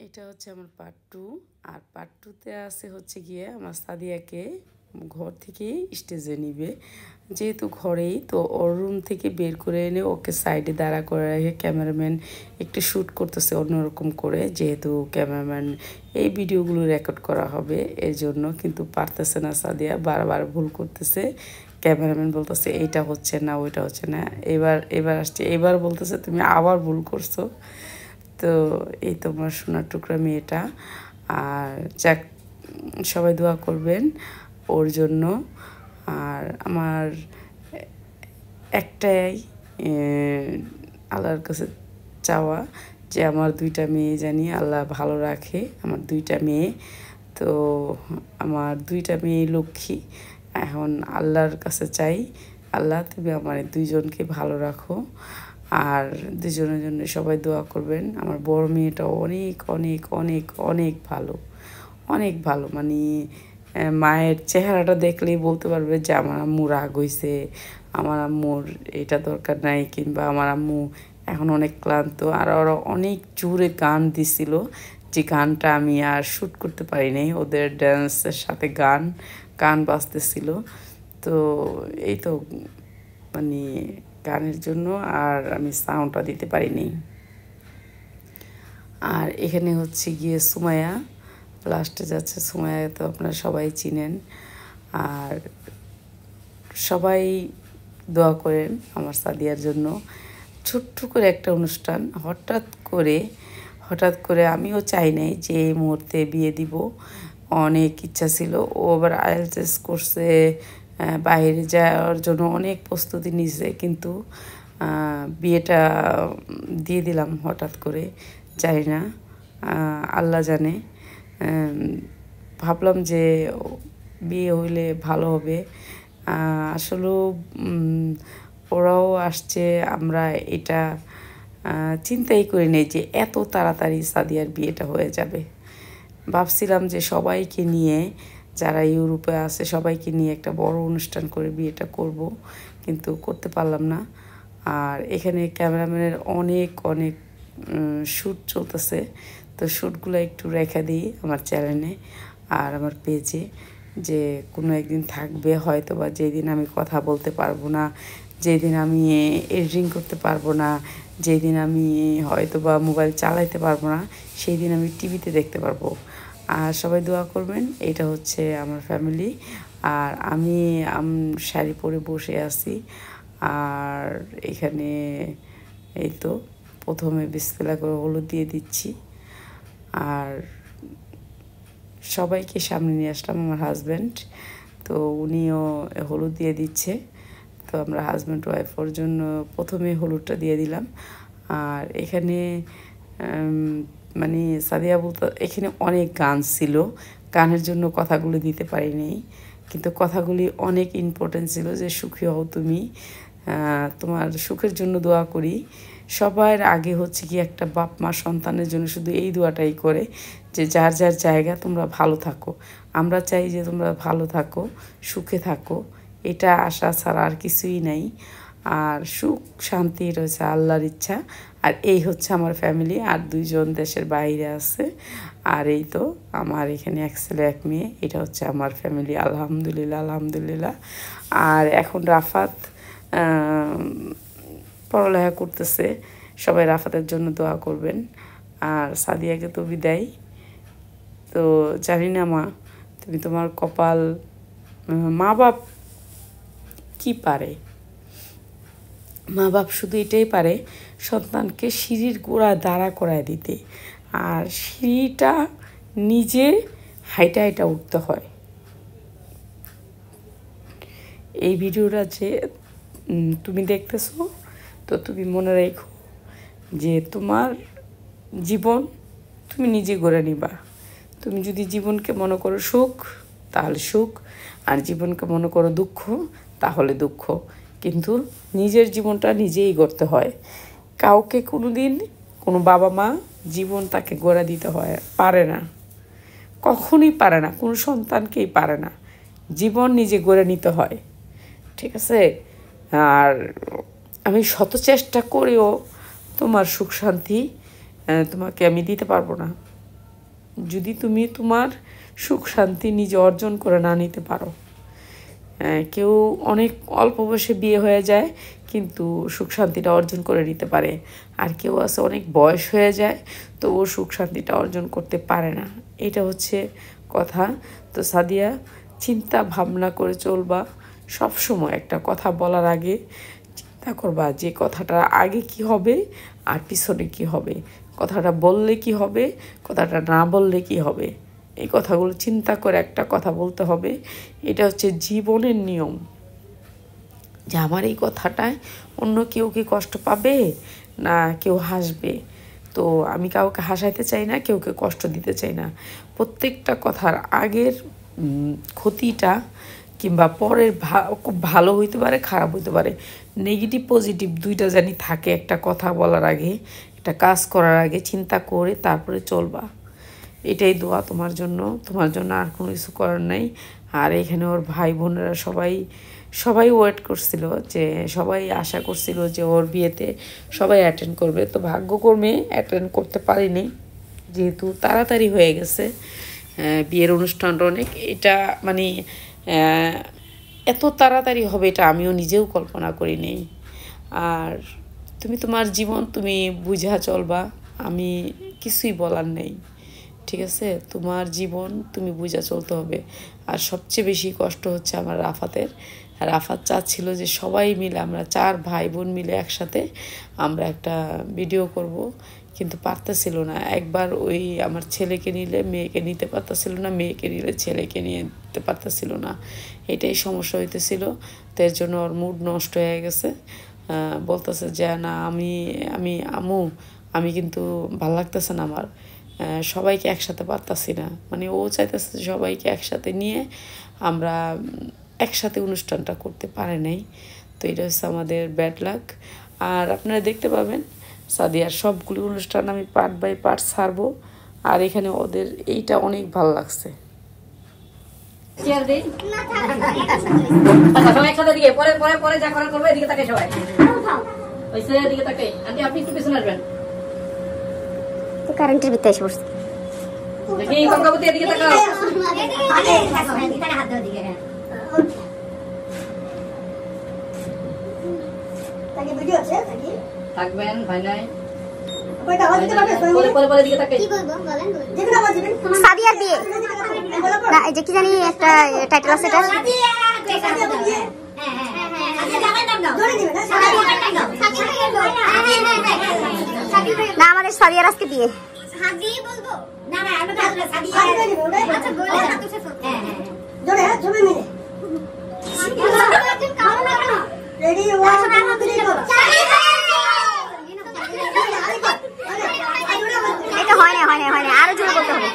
এটা হচ্ছে আমার পার্ট 2। আর পার্ট 2-তে আছে হচ্ছে গিয়ে আমার সাদিয়াকে ঘর থেকে স্টেজে নিবে, যেহেতু ঘরেই তো ওর রুম থেকে বের করে এনে ওকে সাইডে দাঁড়া করে রেখে ক্যামেরাম্যান একটু শ্যুট করতেছে অন্যরকম করে, যেহেতু ক্যামেরাম্যান এই ভিডিওগুলো রেকর্ড করা হবে এর জন্য, কিন্তু পারতেছে না সাদিয়া, বারবার ভুল করতেছে। ক্যামেরাম্যান বলতেছে এইটা হচ্ছে না ওইটা হচ্ছে না, এবার আসছে, এবার বলতেছে তুমি আবার ভুল করছো। তো এই তোমার সোনার টুকরা মেয়েটা। আর যাক, সবাই দোয়া করবেন ওর জন্য। আর আমার একটাই আল্লাহর কাছে চাওয়া যে আমার 2টা মেয়ে জানি আল্লাহ ভালো রাখে, আমার 2টা মেয়ে। তো আমার 2টা মেয়ে লক্ষ্মী। এখন আল্লাহর কাছে চাই, আল্লাহ তুমি আমার 2জনকে ভালো রাখো। আর 2জনের জন্য সবাই দোয়া করবেন। আমার বড় মেয়েটা অনেক অনেক অনেক অনেক ভালো, অনেক ভালো। মানে মায়ের চেহারাটা দেখলেই বলতে পারবে যে আমার আম্মু রাগ হইছে, আমার আম্মুর এটা দরকার নাই, কিংবা আমার আম্মু এখন অনেক ক্লান্ত। আর ওরা অনেক জোরে গান দিছিল, যে গানটা আমি আর শ্যুট করতে পারি নাই, ওদের ড্যান্সের সাথে গান বাজতেছিল। তো এই তো মানে গানের জন্য আর আমি সাউন্ডটা দিতে পারিনি। আর এখানে হচ্ছে গিয়ে সুমাইয়া লাস্টে যাচ্ছে। সুমাইয়া তো আপনারা সবাই চিনেন। আর সবাই দোয়া করেন আমার সাদিয়ার জন্য। ছোট্ট করে একটা অনুষ্ঠান, হঠাৎ করে আমিও চাই নাই যে এই মুহূর্তে বিয়ে দিব। অনেক ইচ্ছা ছিল, ও আবার আইএলটিএস করছে, বাইরে যাওয়ার জন্য অনেক প্রস্তুতি নিছে, কিন্তু বিয়েটা দিয়ে দিলাম হঠাৎ করে। জানি না, আল্লাহ জানে। ভাবলাম যে বিয়ে হইলে ভালো হবে। আসলেও ওরাও আসছে, আমরা এটা চিন্তাই করি নাই যে এত তাড়াতাড়ি সাদিয়ার বিয়েটা হয়ে যাবে। ভাবছিলাম যে সবাইকে নিয়ে, যারা ইউরোপে আছে সবাইকে নিয়ে একটা বড় অনুষ্ঠান করে বিয়েটা করব, কিন্তু করতে পারলাম না। আর এখানে ক্যামেরাম্যানের অনেক অনেক শ্যুট চলতেছে, তো শ্যুটগুলো একটু রেখে দিই আমার চ্যানেলে আর আমার পেজে, যে কোনো একদিন থাকবে হয়তো, বা যেদিন আমি কথা বলতে পারবো না, যেদিন আমি এডিটিং করতে পারবো না, যেদিন আমি হয়তো বা মোবাইল চালাইতে পারবো না, সেই দিন আমি টিভিতে দেখতে পারবো। আর সবাই দোয়া করবেন। এটা হচ্ছে আমার ফ্যামিলি। আর আমি শাড়ি পরে বসে আছি। আর এখানে এই তো প্রথমে বিসমিল্লাহ করে হলুদ দিয়ে দিচ্ছি। আর সবাইকে সামনে নিয়ে আসলাম, আমার হাজব্যান্ড তো উনিও হলুদ দিয়ে দিচ্ছে। তো আমরা হাজব্যান্ড ওয়াইফের জন্য প্রথমে হলুদটা দিয়ে দিলাম। আর এখানে মানে সাদিয়া বলতে এখানে অনেক গান ছিল, গানের জন্য কথাগুলো দিতে পারিনি, কিন্তু কথাগুলি অনেক ইম্পর্টেন্ট ছিল, যে সুখী হও তুমি, তোমার সুখের জন্য দোয়া করি। সবার আগে হচ্ছে কি একটা বাপ মা সন্তানের জন্য শুধু এই দোয়াটাই করে, যে যার যার জায়গা তোমরা ভালো থাকো। আমরা চাই যে তোমরা ভালো থাকো, সুখে থাকো, এটা আশা ছাড়া আর কিছুই নাই। আর সুখ শান্তি রয়েছে আল্লাহর ইচ্ছা। আর এই হচ্ছে আমার ফ্যামিলি। আর 2জন দেশের বাইরে আছে। আর এই তো আমার এখানে এক ছেলে এক মেয়ে। এটা হচ্ছে আমার ফ্যামিলি, আলহামদুলিল্লাহ আলহামদুলিল্লাহ। আর এখন রাফাত পড়ালেখা করতেছে, সবাই রাফাতের জন্য দোয়া করবেন। আর সাদিয়াকে তো বিদায়। তো জানি না মা, তুমি তোমার কপাল, মা বাপ কি পারে, মা বাপ শুধু এটাই পারে সন্তানকে সিঁড়ির গোড়া দাঁড়া করায় দিতে, আর সিঁড়িটা নিজে হাইটা হাইটা উঠতে হয়। এই ভিডিওটা যে তুমি দেখতেছো, তো তুমি মনে রেখো যে তোমার জীবন তুমি নিজে গড়ে নিবা। তুমি যদি জীবনকে মনে করো সুখ, তাহলে সুখ, আর জীবনকে মনে করো দুঃখ, তাহলে দুঃখ। কিন্তু নিজের জীবনটা নিজেই গড়তে হয়। কাউকে কোনো দিন কোনো বাবা মা জীবন তাকে গড়ে দিতে হয় পারে না, কখনোই পারে না, কোনো সন্তানকেই পারে না। জীবন নিজে গড়ে নিতে হয়, ঠিক আছে? আর আমি শত চেষ্টা করেও তোমার সুখ শান্তি তোমাকে আমি দিতে পারবো না। যদি তুমি তোমার সুখ শান্তি নিজে অর্জন করে না নিতে পারো। কেউ অনেক অল্প বয়সে বিয়ে হয়ে যায় কিন্তু সুখ শান্তিটা অর্জন করে নিতে পারে, আর কেউ আছে অনেক বয়স হয়ে যায় তো ও সুখ শান্তিটা অর্জন করতে পারে না। এটা হচ্ছে কথা। তো সাদিয়া, চিন্তা ভাবনা করে চলবা। সব সময় একটা কথা বলার আগে চিন্তা করবা যে কথাটার আগে কি হবে আর পিছনে কি হবে, কথাটা বললে কি হবে, কথাটা না বললে কি হবে। এই কথাগুলো চিন্তা করে একটা কথা বলতে হবে। এটা হচ্ছে জীবনের নিয়ম, যে আমার এই কথাটায় অন্য কেউ কি কষ্ট পাবে না কেউ হাসবে। তো আমি কাউকে হাসাইতে চাই না, কেউকে কষ্ট দিতে চাই না। প্রত্যেকটা কথার আগের ক্ষতিটা কিংবা পরের খুব ভালো হইতে পারে, খারাপ হইতে পারে, নেগেটিভ পজিটিভ দুইটা জানি থাকে। একটা কথা বলার আগে, একটা কাজ করার আগে চিন্তা করে তারপরে চলবা। এটাই দোয়া তোমার জন্য আর কোনো কিছু করার নাই। আর এখানে ওর ভাই বোনেরা সবাই ওয়েট করছিল, যে সবাই আশা করছিল যে ওর বিয়েতে সবাই অ্যাটেন্ড করবে। তো ভাগ্যক্রমে অ্যাটেন্ড করতে পারিনি, যেহেতু তাড়াতাড়ি হয়ে গেছে বিয়ের অনুষ্ঠানটা অনেক। এটা মানে এত তাড়াতাড়ি হবে এটা আমিও নিজেও কল্পনা করিনি। আর তুমি তোমার জীবন তুমি বুঝা চলবা, আমি কিছুই বলার নেই, ঠিক আছে? তোমার জীবন তুমি বুঝা চলতে হবে। আর সবচেয়ে বেশি কষ্ট হচ্ছে আমার রাফাত চাচ্ছিল যে সবাই মিলে, আমরা 4 ভাই বোন মিলে একসাথে আমরা একটা ভিডিও করব, কিন্তু পারতেছিল না। একবার ওই আমার ছেলেকে নিলে মেয়েকে নিতে পারতেছিল না, মেয়েকে নিলে ছেলেকে নিতে পারতেছিল না, এটাই সমস্যা হইতেছিল। তো এর জন্য ওর মুড নষ্ট হয়ে গেছে। বলতেছে যে না আমি কিন্তু ভাল লাগতেছে না আমার, সবাইকে একসাথে পারতাছি না। মানে ও চাইতেছে সবাইকে একসাথে নিয়ে আমরা একসাথে অনুষ্ঠানটা করতে পারে নাই। তো এটা হচ্ছে আমাদের ব্যাড লাক। আর আপনারা দেখতে পাবেন সাদিয়ার সবগুলো অনুষ্ঠান আমি পার্ট বাই পার্ট ছাড়বো। আর এখানে ওদের এইটা অনেক ভালো লাগছে। কারেন্টের ভিতরে এসে পড়ছে। থাকবেন ভাই নাই সাদিয়ার বিয়ে না, এই যে কি জানি একটা টাইটেল আছে এটা, না আমাদের সাদিয়ার আজকে বিয়ে। এটা হয় না আরো জোরে বলতে হবে।